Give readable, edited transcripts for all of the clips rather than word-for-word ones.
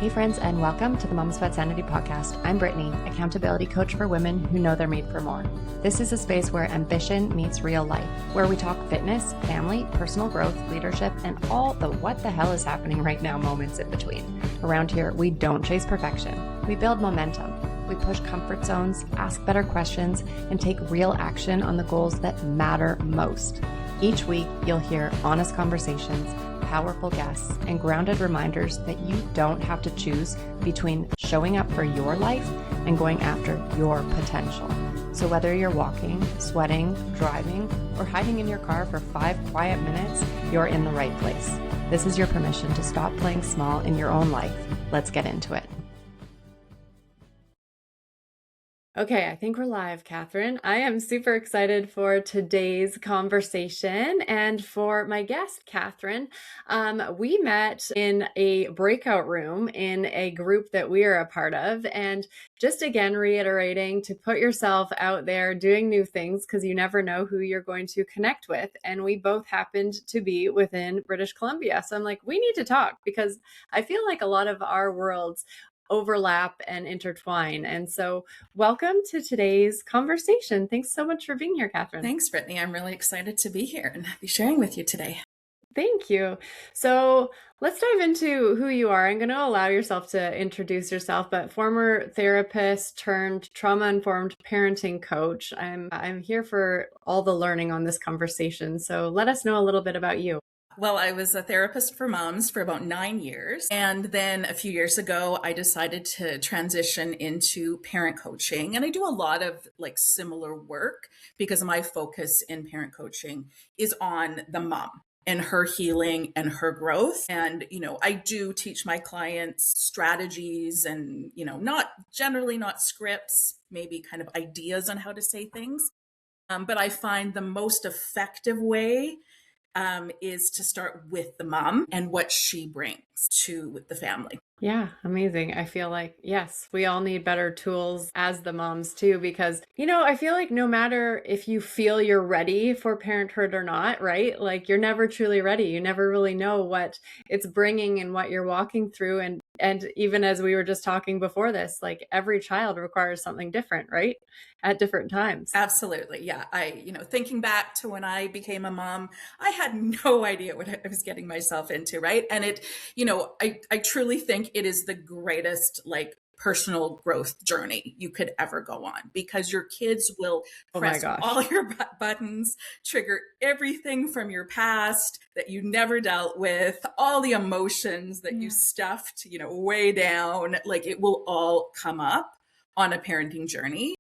Hey friends, and welcome to the Moms About Sanity podcast. I'm Brittany, accountability coach for women who know they're made for more. This is a space where ambition meets real life, where we talk fitness, family, personal growth, leadership, and all the what the hell is happening right now moments in between. Around here, we don't chase perfection. We build momentum. We push comfort zones, ask better questions, and take real action on the goals that matter most. Each week, you'll hear honest conversations, powerful guests, and grounded reminders that you don't have to choose between showing up for your life and going after your potential. So whether you're walking, sweating, driving, or hiding in your car for 5 quiet minutes, you're in the right place. This is your permission to stop playing small in your own life. Let's get into it. Okay, I think we're live, Katherine. I am super excited for today's conversation and for my guest, Katherine. We met in a breakout room in a group that we are a part of, and just again reiterating to put yourself out there doing new things because you never know who you're going to connect with. And we both happened to be within British Columbia. So I'm like, we need to talk because I feel like a lot of our worlds overlap and intertwine. And so welcome to today's conversation. Thanks so much for being here, Katherine. Thanks, Brittany. I'm really excited to be here and be sharing with you today. Thank you. So let's dive into who you are. I'm going to allow yourself to introduce yourself, but former therapist turned trauma-informed parenting coach. I'm here for all the learning on this conversation. So let us know a little bit about you. Well, I was a therapist for moms for about 9 years. And then a few years ago, I decided to transition into parent coaching. And I do a lot of similar work because my focus in parent coaching is on the mom and her healing and her growth. And, I do teach my clients strategies and, not scripts, maybe kind of ideas on how to say things. But I find the most effective way is to start with the mom and what she brings to the family. Yeah, amazing. I feel like, yes, we all need better tools as the moms too, because, I feel like no matter if you feel you're ready for parenthood or not, right? Like you're never truly ready. You never really know what it's bringing and what you're walking through. And even as we were just talking before this, like every child requires something different, right? At different times. Absolutely. Yeah. Thinking back to when I became a mom, I had no idea what I was getting myself into. Right. And I truly think it is the greatest, personal growth journey you could ever go on because your kids will press all your buttons, trigger everything from your past that you never dealt with, all the emotions that you stuffed, way down, it will all come up on a parenting journey.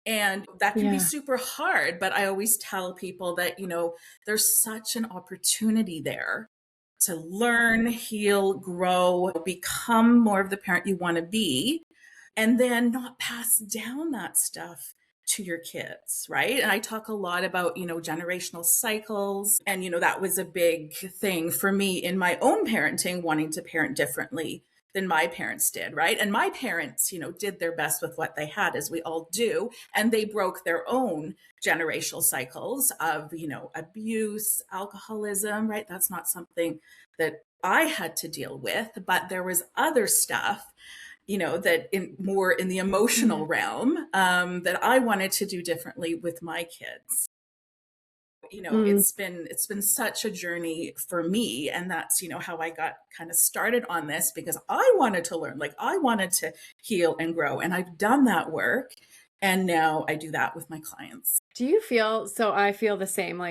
And that can be super hard, but I always tell people that, there's such an opportunity there to learn, heal, grow, become more of the parent you want to be, and then not pass down that stuff to your kids, right? And I talk a lot about, generational cycles. And, that was a big thing for me in my own parenting, wanting to parent differently than my parents did, right? And my parents, did their best with what they had, as we all do. And they broke their own generational cycles of, abuse, alcoholism, right? That's not something that I had to deal with, but there was other stuff, that more in the emotional realm that I wanted to do differently with my kids. It's been such a journey for me. And that's, how I got kind of started on this because I wanted to learn, I wanted to heal and grow. And I've done that work. And now I do that with my clients. Do you feel, so I feel the same,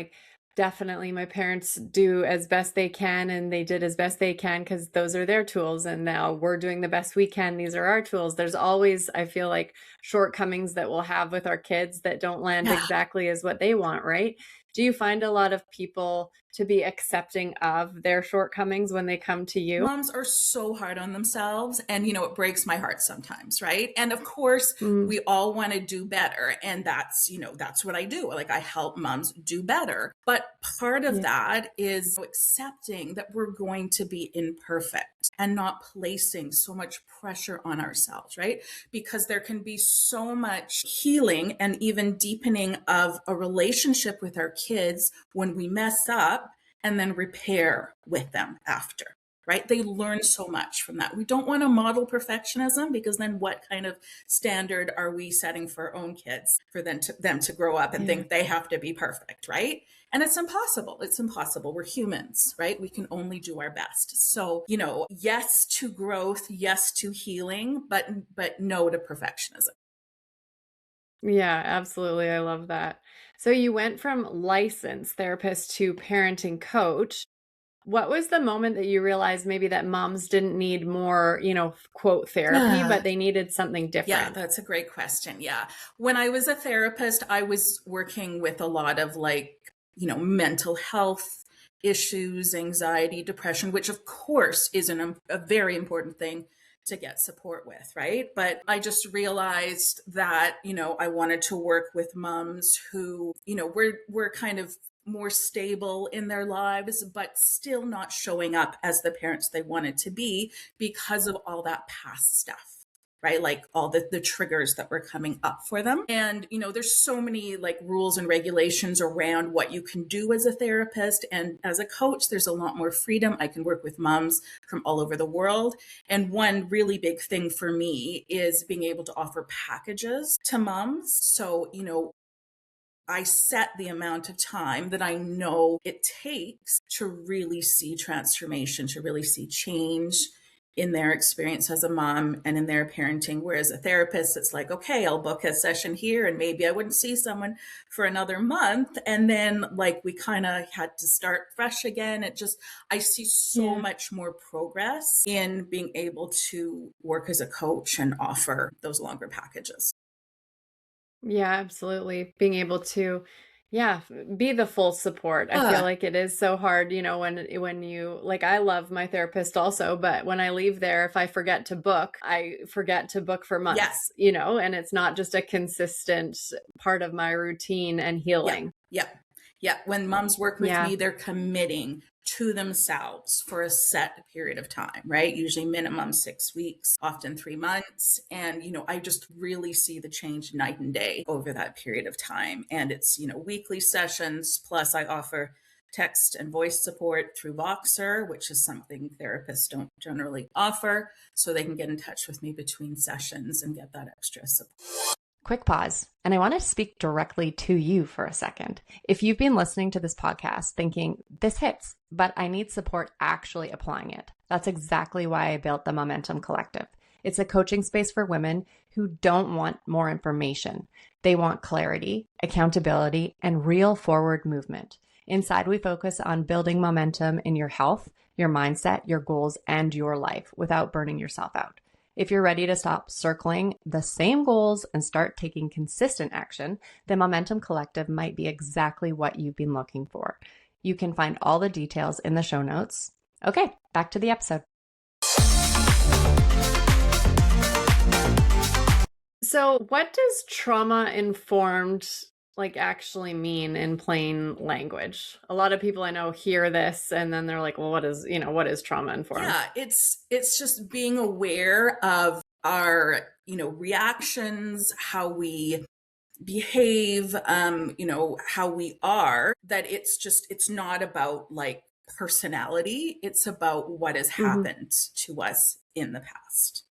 definitely my parents do as best they can and they did as best they can because those are their tools. And now we're doing the best we can. These are our tools. There's always, I feel like, shortcomings that we'll have with our kids that don't land exactly as what they want, right? Do you find a lot of people to be accepting of their shortcomings when they come to you? Moms are so hard on themselves and, it breaks my heart sometimes, right? And of course, we all want to do better. And that's, that's what I do. I help moms do better. But part of that is accepting that we're going to be imperfect and not placing so much pressure on ourselves, right? Because there can be so much healing and even deepening of a relationship with our kids when we mess up and then repair with them after. right? They learn so much from that. We don't want to model perfectionism, because then what kind of standard are we setting for our own kids for them to grow up and Yeah. think they have to be perfect, right? And it's impossible. It's impossible. We're humans, right? We can only do our best. So, yes to growth, yes to healing, but no to perfectionism. Yeah, absolutely. I love that. So you went from licensed therapist to parenting coach. What was the moment that you realized maybe that moms didn't need more, quote, therapy, but they needed something Yeah, different? that's a great question. Yeah. When I was a therapist, I was working with a lot of mental health issues, anxiety, depression, which of course is a very important thing to get support with, right? But I just realized that, I wanted to work with moms who, were kind of more stable in their lives, but still not showing up as the parents they wanted to be because of all that past stuff, right? Like all the triggers that were coming up for them. And, there's so many like rules and regulations around what you can do as a therapist. And as a coach, there's a lot more freedom. I can work with moms from all over the world. And one really big thing for me is being able to offer packages to moms. So, I set the amount of time that I know it takes to really see transformation, to really see change in their experience as a mom and in their parenting. Whereas a therapist, it's like, okay, I'll book a session here and maybe I wouldn't see someone for another month. And then like we kind of had to start fresh again. I see so Yeah. much more progress in being able to work as a coach and offer those longer packages. Yeah, absolutely. Being able to, yeah, be the full support. I feel Uh, like it is so hard, when you like I love my therapist also, but when I leave there, if I forget to book, I forget to book for yeah, months, and it's not just a consistent part of my routine and yeah, healing. yeah, yeah. When moms work with Yeah. me, they're committing to themselves for a set period of time, right? Usually minimum 6 weeks, often 3 months. And, I just really see the change night and day over that period of time. And it's, weekly sessions, plus I offer text and voice support through Voxer, which is something therapists don't generally offer. So they can get in touch with me between sessions and get that extra support. Quick pause, and I want to speak directly to you for a second. If you've been listening to this podcast thinking, this hits, but I need support actually applying it, that's exactly why I built the Momentum Collective. It's a coaching space for women who don't want more information. They want clarity, accountability, and real forward movement. Inside, we focus on building momentum in your health, your mindset, your goals, and your life without burning yourself out. If you're ready to stop circling the same goals and start taking consistent action, the Momentum Collective might be exactly what you've been looking for. You can find all the details in the show notes. Okay, back to the episode. So, what does trauma informed actually mean in plain language? A lot of people I know hear this and then they're like, well, what is trauma informed? Yeah, it's just being aware of our, reactions, how we behave, how we are, that it's not about like personality, it's about what has Mm-hmm. happened to us in the past.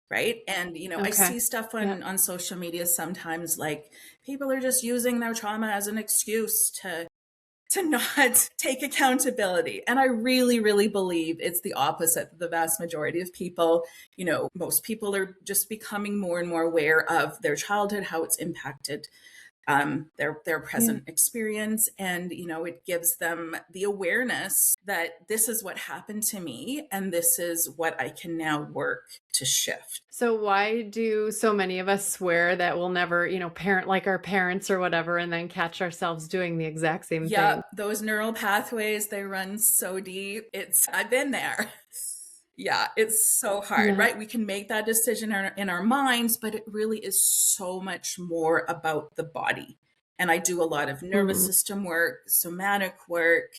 Right. And, I Okay. see stuff Yeah. on social media sometimes, like people are just using their trauma as an excuse to not take accountability. And I really, really believe it's the opposite. The vast majority of people, most people are just becoming more and more aware of their childhood, how it's impacted their Yeah. present experience. And, it gives them the awareness that this is what happened to me and this is what I can now work to shift. So why do so many of us swear that we'll never, parent like our parents or whatever, and then catch ourselves doing the exact same thing? Yep, those neural pathways, they run so deep. I've been there. Yeah, it's so hard, Yeah. right? We can make that decision in our minds, but it really is so much more about the body. And I do a lot of nervous Mm, system work, somatic work,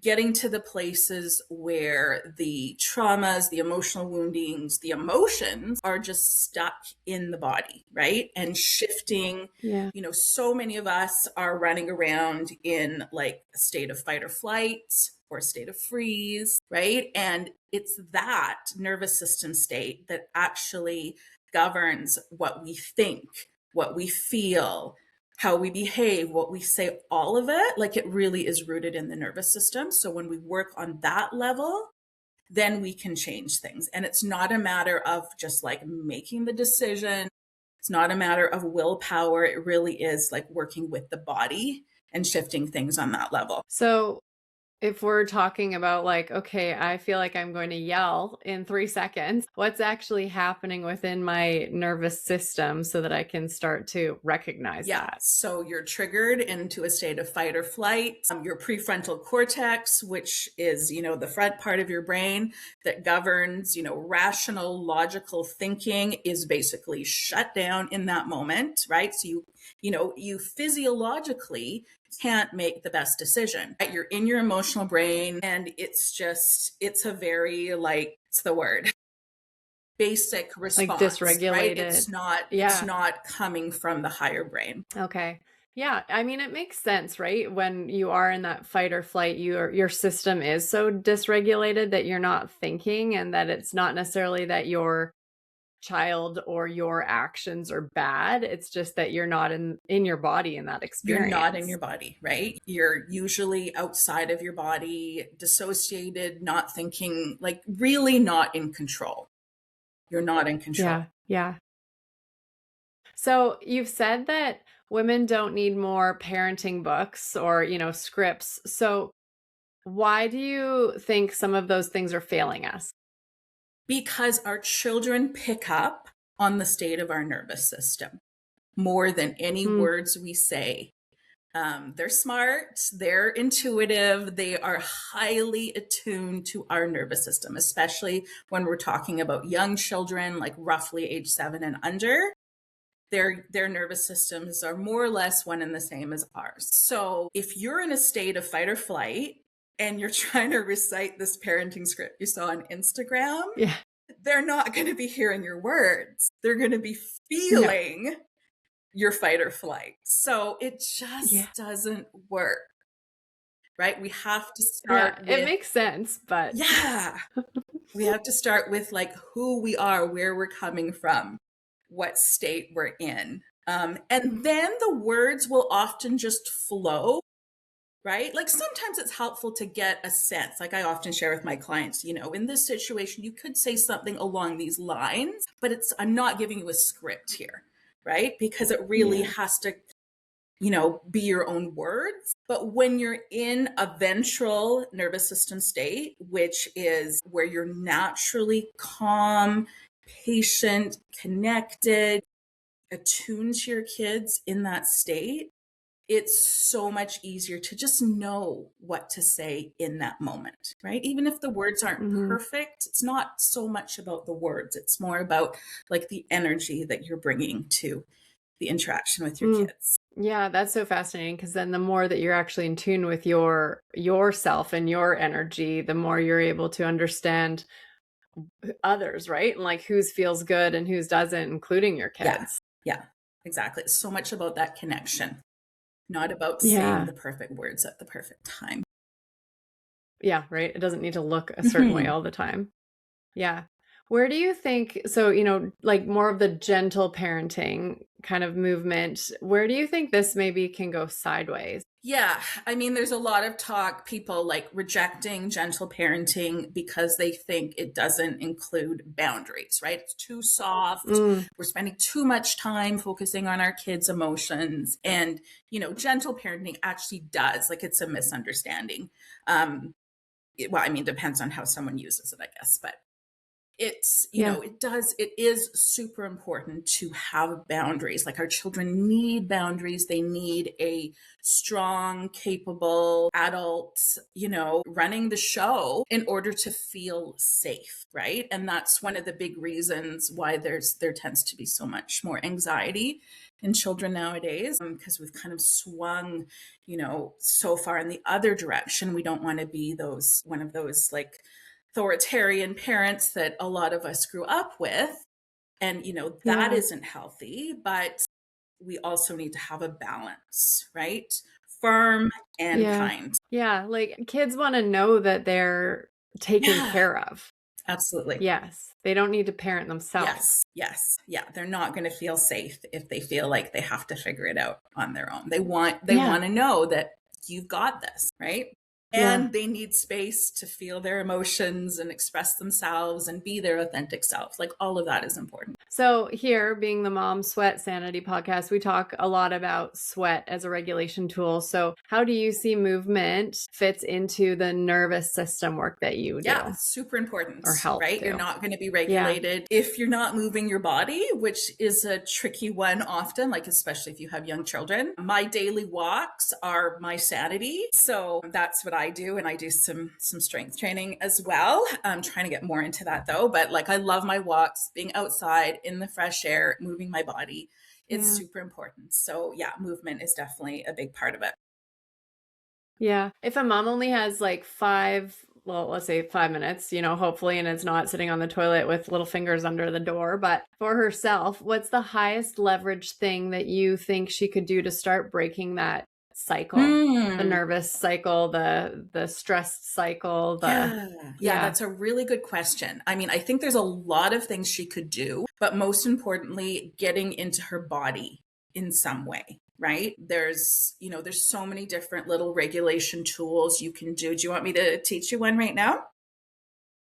getting to the places where the traumas, the emotional woundings, the emotions are just stuck in the body, right? And shifting. yeah. So many of us are running around in like a state of fight or flight. or a state of freeze, right? And it's that nervous system state that actually governs what we think, what we feel, how we behave, what we say, all of it. Like it really is rooted in the nervous system. So when we work on that level, then we can change things. And it's not a matter of just like making the decision. It's not a matter of willpower. It really is like working with the body and shifting things on that level. So if we're talking about like, okay, I feel like I'm going to yell in 3 seconds, what's actually happening within my nervous system so that I can start to recognize that? So you're triggered into a state of fight or flight. Your prefrontal cortex, which is, the front part of your brain that governs, rational, logical thinking, is basically shut down in that moment, right? So you physiologically can't make the best decision. You're in your emotional brain, and it's a very it's the word, basic response, Like dysregulated. right? It's not coming from the higher brain. Okay. Yeah. I mean, it makes sense, right? When you are in that fight or flight, your system is so dysregulated that you're not thinking, and that it's not necessarily that your child or your actions are bad. It's just that you're not in your body in that experience. You're not in your body, right? You're usually outside of your body, dissociated, not thinking, like really not in control. You're not in control. Yeah. Yeah. So you've said that women don't need more parenting books or, scripts. So why do you think some of those things are failing us? Because our children pick up on the state of our nervous system more than any words we say. They're smart, they're intuitive, they are highly attuned to our nervous system, especially when we're talking about young children, like roughly age 7 and under. Their nervous systems are more or less one and the same as ours. So if you're in a state of fight or flight and you're trying to recite this parenting script you saw on Instagram, they're not going to be hearing your words. They're going to be feeling your fight or flight. So it just doesn't work, right? We have to start with, it makes sense, but we have to start with like who we are, where we're coming from, what state we're in. And then the words will often just flow, right? Like sometimes it's helpful to get a sense. Like I often share with my clients, in this situation, you could say something along these lines, but I'm not giving you a script here, right? Because it really has to, be your own words. But when you're in a ventral nervous system state, which is where you're naturally calm, patient, connected, attuned to your kids in that state, it's so much easier to just know what to say in that moment, right? Even if the words aren't perfect, it's not so much about the words. It's more about like the energy that you're bringing to the interaction with your kids. Yeah, that's so fascinating, because then the more that you're actually in tune with yourself and your energy, the more you're able to understand others, right? And like whose feels good and whose doesn't, including your kids. Yeah, exactly. It's so much about that connection, not about saying the perfect words at the perfect time. Yeah, right. It doesn't need to look a certain way all the time. Yeah. Where do you think, so, like more of the gentle parenting kind of movement, where do you think this maybe can go sideways? Yeah, I mean, there's a lot of talk, people like rejecting gentle parenting because they think it doesn't include boundaries, right? It's too soft. We're spending too much time focusing on our kids' emotions. And, gentle parenting actually does, like it's a misunderstanding. Depends on how someone uses it, I guess, but it's, it is super important to have boundaries. Like our children need boundaries. They need a strong, capable adult, running the show in order to feel safe, right? And that's one of the big reasons why there tends to be so much more anxiety in children nowadays, because we've kind of swung, so far in the other direction. We don't want to be one of those like authoritarian parents that a lot of us grew up with. And, that isn't healthy, but we also need to have a balance, right? firm and Yeah. kind. Yeah. Like kids want to know that they're taken Yeah, care of. absolutely. Yes. They don't need to parent themselves. Yes, yes. Yeah, they're not going to feel safe if they feel like they have to figure it out on their own. They Yeah. want to know that you've got this, right? Yeah. And they need space to feel their emotions and express themselves and be their authentic self. Like all of that is important. So here, being the Mom Sweat Sanity podcast, we talk a lot about sweat as a regulation tool. So how do you see movement fits into the nervous system work that you do Yeah, super important, or help right? You're do? not going to be Yeah. regulated if you're not moving your body, which is a tricky one often, like especially if you have young children. My daily walks are my sanity. So that's what I do. And I do some strength training as well. I'm trying to get more into that though. But like I love my walks, being outside in the fresh air, moving my body. It's Yeah. super important. So yeah, movement is definitely a big part of it. Yeah. If a mom only has like let's say 5 minutes, hopefully, and it's not sitting on the toilet with little fingers under the door, but for herself, what's the highest leverage thing that you think she could do to start breaking that cycle? The nervous cycle, the stressed cycle, Yeah, that's a really good question. I mean, I think there's a lot of things she could do, but most importantly, getting into her body in some way, right? There's so many different little regulation tools you can do. Do you want me to teach you one right now?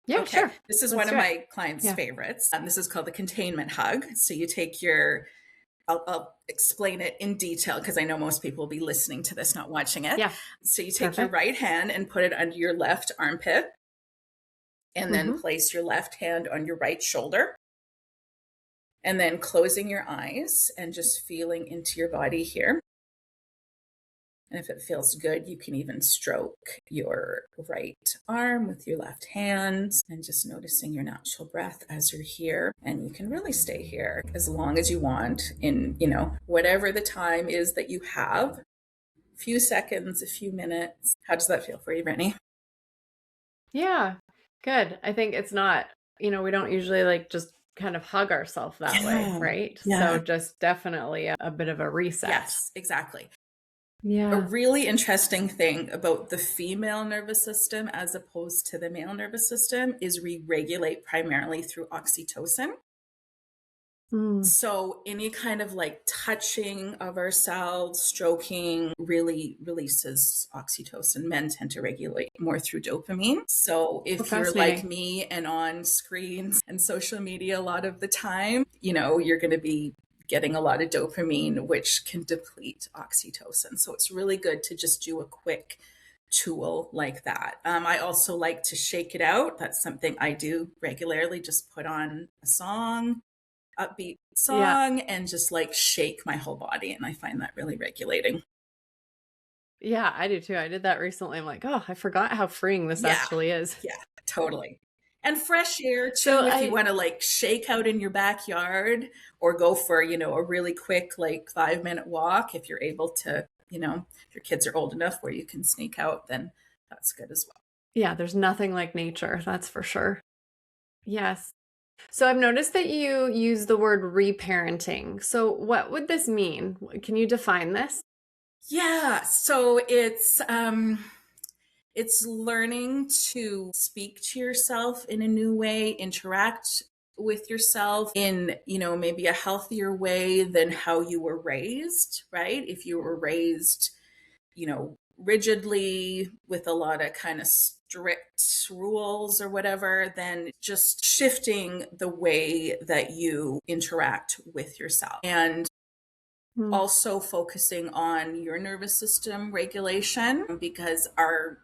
Yeah, Okay. sure. This is Let's one of do it. my clients' Yeah. favorites. This is called the containment hug. So you take I'll explain it in detail because I know most people will be listening to this, not watching it. Yeah. So you take your Perfect. right hand and put it under your left armpit, and then Mm-hmm. place your left hand on your right shoulder. And then closing your eyes and just feeling into your body here. And if it feels good, you can even stroke your right arm with your left hand and just noticing your natural breath as you're here. And you can really stay here as long as you want in, whatever the time is that you have. A few seconds, a few minutes. How does that feel for you, Brittany? Yeah. Good. I think it's not, we don't usually like just kind of hug ourselves that way, Yeah. right? Yeah. So just definitely a bit of a reset. Yes, exactly. A Yeah. really interesting thing about the female nervous system as opposed to the male nervous system is we regulate primarily through oxytocin. Mm. So any kind of like touching of ourselves, stroking really releases oxytocin. Men tend to regulate more through dopamine. So if you're like Fascinating. me and on screens and social media a lot of the time, you're going to be getting a lot of dopamine, which can deplete oxytocin. So it's really good to just do a quick tool like that. I also like to shake it out. That's something I do regularly. Just put on a song, upbeat Yeah. song, and just like shake my whole body. And I find that really regulating. Yeah, I do too. I did that recently. I'm like, oh, I forgot how freeing this Yeah. actually is. Yeah, totally. And fresh air too, So if you want to like shake out in your backyard or go for, a really quick, like 5-minute walk. If you're able to, if your kids are old enough where you can sneak out, then that's good as well. yeah, there's nothing like nature. That's for sure. Yes. So I've noticed that you use the word reparenting. So what would this mean? Can you define this? Yeah. So it's learning to speak to yourself in a new way, interact with yourself in, maybe a healthier way than how you were raised, right? If you were raised, rigidly with a lot of kind of strict rules or whatever, then just shifting the way that you interact with yourself. And Mm. also focusing on your nervous system regulation because our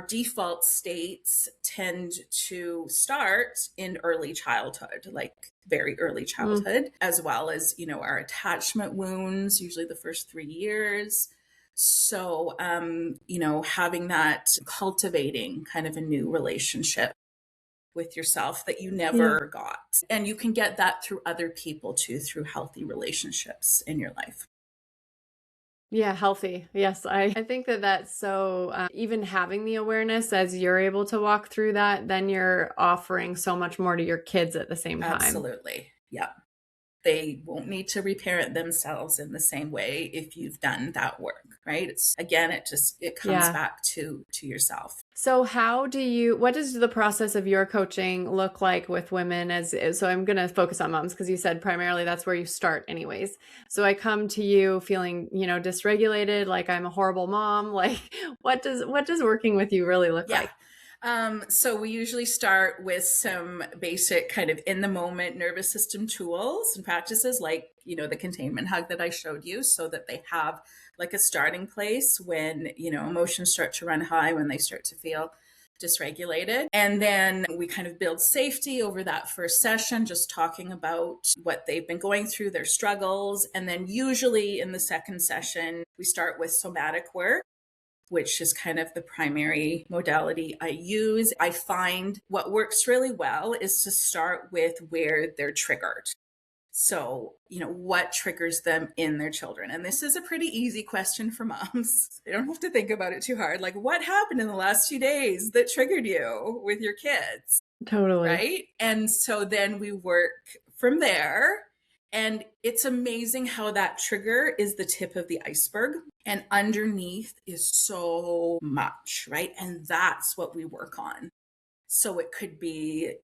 default states tend to start in early childhood, like very early childhood, as well as our attachment wounds, usually the first 3 years. So having that, cultivating kind of a new relationship with yourself that you never got. And you can get that through other people too, through healthy relationships in your life. Yeah, healthy. Yes, I think that that's so, even having the awareness as you're able to walk through that, then you're offering so much more to your kids at the same time. Absolutely. Yeah. They won't need to reparent themselves in the same way if you've done that work, right? It's again, it comes Yeah. back to yourself. So what does the process of your coaching look like with women so I'm going to focus on moms because you said primarily that's where you start anyways. So I come to you feeling, dysregulated, like I'm a horrible mom. Like what does working with you really look Yeah. like? So we usually start with some basic kind of in the moment nervous system tools and practices like, the containment hug that I showed you, so that they have like a starting place when, emotions start to run high, when they start to feel dysregulated. And then we kind of build safety over that first session, just talking about what they've been going through, their struggles. And then usually in the second session, we start with somatic work, which is kind of the primary modality I use. I find what works really well is to start with where they're triggered. So, what triggers them in their children? And this is a pretty easy question for moms. They don't have to think about it too hard. Like, what happened in the last few days that triggered you with your kids? Totally. Right. And so then we work from there. And it's amazing how that trigger is the tip of the iceberg. And underneath is so much, right? And that's what we work on. So it could be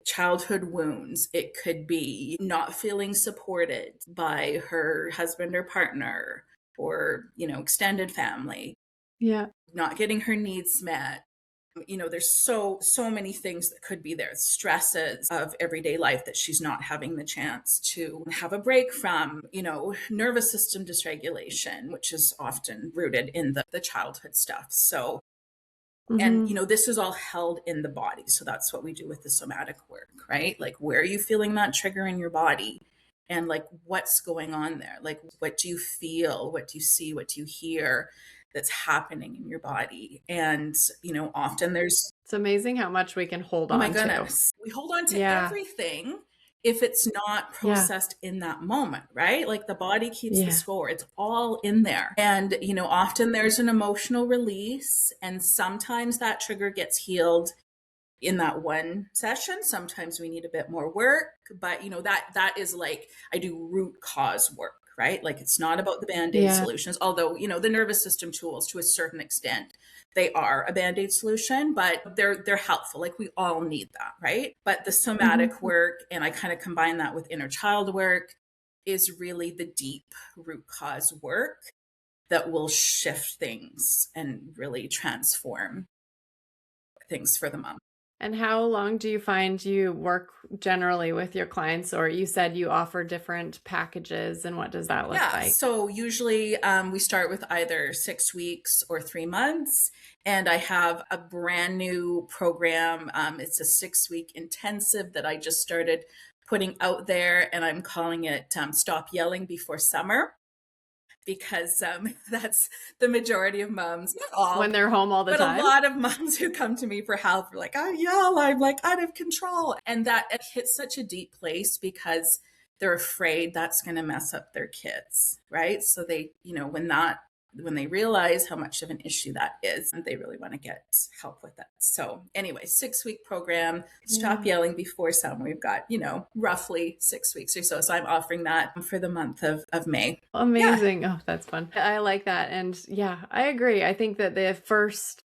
childhood wounds. It could be not feeling supported by her husband or partner or, extended family. Yeah. Not getting her needs met. There's so many things that could be there. Stresses of everyday life that she's not having the chance to have a break from, nervous system dysregulation, which is often rooted in the childhood stuff. So, and, this is all held in the body. So that's what we do with the somatic work, right? Like, where are you feeling that trigger in your body? And like, what's going on there? Like, what do you feel? What do you see? What do you hear that's happening in your body? And, often there's, It's amazing how much we can hold oh on my to. goodness, we hold on to Yeah. everything if it's not processed in that moment, right? Like the body keeps the score. It's all in there. And, often there's an emotional release, and sometimes that trigger gets healed in that one session. Sometimes we need a bit more work, but that is like, I do root cause work, right? Like it's not about the band-aid solutions, although, the nervous system tools to a certain extent, they are a band-aid solution, but they're helpful. Like we all need that, right? But the somatic work, and I kind of combine that with inner child work, is really the deep root cause work that will shift things and really transform things for the mom. And how long do you find you work generally with your clients? Or you said you offer different packages, and what does that look like? So usually we start with either 6 weeks or 3 months. And I have a brand new program. It's a 6-week intensive that I just started putting out there, and I'm calling it Stop Yelling Before Summer. Because that's the majority of moms, not all, when they're home all the time. But a lot of moms who come to me for help are like, I yell, I'm like out of control. And that it hits such a deep place because they're afraid that's going to mess up their kids, right? So they, when they realize how much of an issue that is, they really want to get help with that. So anyway, 6-week program, Stop Yelling Before Summer. We've got, roughly 6 weeks or so. So I'm offering that for the month of May. Amazing. Yeah. Oh, that's fun. I like that. And yeah, I agree. I think that the first,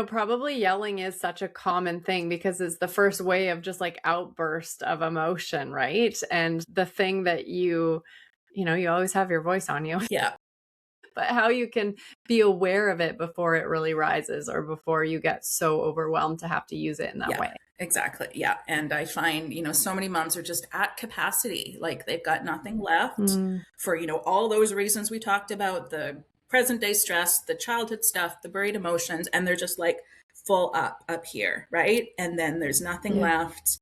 probably yelling is such a common thing because it's the first way of just like outburst of emotion, right? And the thing that you always have your voice on you. Yeah. But how you can be aware of it before it really rises or before you get so overwhelmed to have to use it in that way. Exactly. Yeah. And I find, so many moms are just at capacity, like they've got nothing left for, all those reasons we talked about, the present day stress, the childhood stuff, the buried emotions, and they're just like full up here. Right. And then there's nothing left.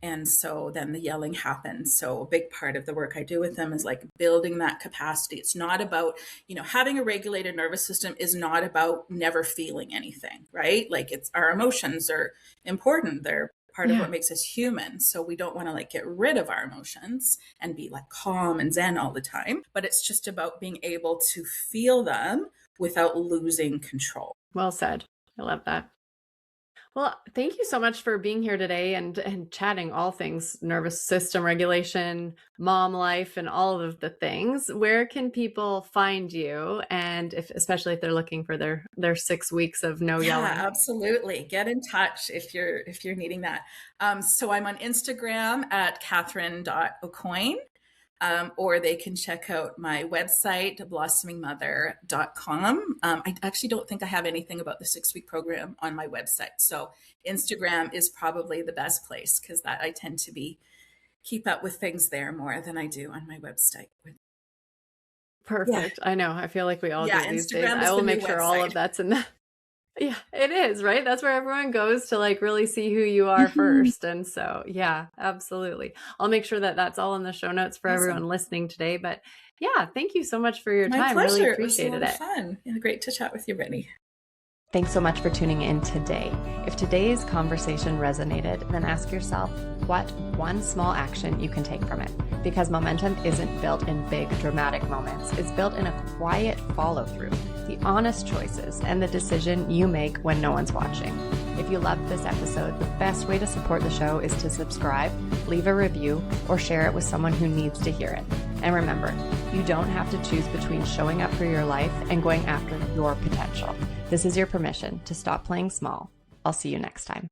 And so then the yelling happens. So a big part of the work I do with them is like building that capacity. It's not about, having a regulated nervous system is not about never feeling anything, right? Like our emotions are important. They're part of what makes us human. So we don't want to like get rid of our emotions and be like calm and zen all the time. But it's just about being able to feel them without losing control. Well said. I love that. Well, thank you so much for being here today and chatting all things nervous system regulation, mom life, and all of the things. Where can people find you? And if especially if they're looking for their 6 weeks of no Yeah, yelling. absolutely. Get in touch if you're needing that. So I'm on Instagram at Katherine.Aucoin. Or they can check out my website, blossomingmother.com. I actually don't think I have anything about the 6 week program on my website. So Instagram is probably the best place because that I tend to be keep up with things there more than I do on my website. Yeah. Perfect. I know. I feel like we all Yeah. do these days. Instagram I is the will new make sure all website. of that's in the Yeah, it is, right? That's where everyone goes to like really see who you are Mhm. first. And so, yeah, absolutely. I'll make sure that that's all in the show notes for everyone Awesome. listening today. But yeah, thank you so much for your My time. Really pleasure. It was a appreciated lot of it. fun. Yeah, great to chat with you, Brittany. Thanks so much for tuning in today. If today's conversation resonated, then ask yourself what one small action you can take from it. Because momentum isn't built in big, dramatic moments. It's built in a quiet follow through, the honest choices, and the decision you make when no one's watching. If you loved this episode, the best way to support the show is to subscribe, leave a review, or share it with someone who needs to hear it. And remember, you don't have to choose between showing up for your life and going after your potential. This is your permission to stop playing small. I'll see you next time.